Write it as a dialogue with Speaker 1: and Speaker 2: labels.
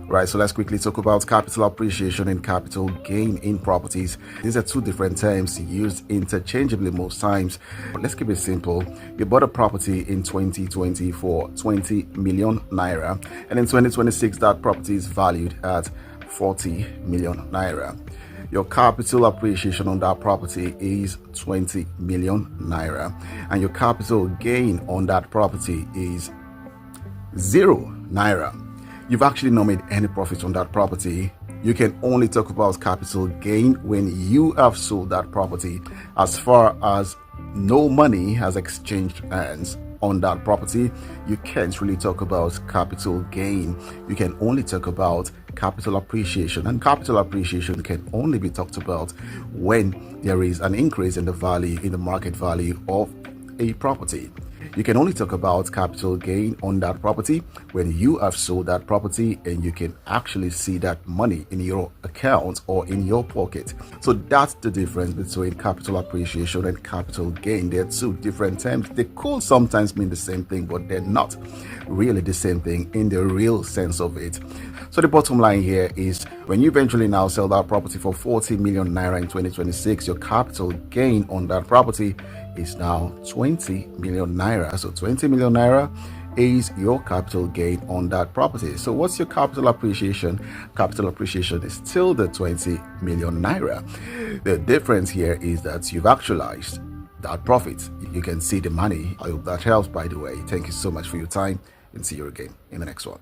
Speaker 1: Right, so let's quickly talk about capital appreciation and capital gain in properties. These are two different terms used interchangeably most times. But let's keep it simple. You bought a property in 2020 for 20 million naira, and in 2026 that property is valued at 40 million naira. Your capital appreciation on that property is 20 million naira, and your capital gain on that property is 0 naira. You've actually not made any profit on that property. You can only talk about capital gain when you have sold that property. As far as no money has exchanged hands on that property, you can't really talk about capital gain. You can only talk about capital appreciation, and capital appreciation can only be talked about when there is an increase in the value, in the market value of a property. You can only talk about capital gain on that property when you have sold that property and you can actually see that money in your account or in your pocket. So that's the difference between capital appreciation and capital gain. They're two different terms. They could sometimes mean the same thing, but they're not really the same thing in the real sense of it. So the bottom line here is when you eventually now sell that property for 40 million naira in 2026, your capital gain on that property is now 20 million naira. So 20 million naira is your capital gain on that property. So what's your capital appreciation? Capital appreciation is still the 20 million naira. The difference here is that you've actualized that profit. You can see the money. I hope that helps, by the way. Thank you so much for your time, and see you again in the next one.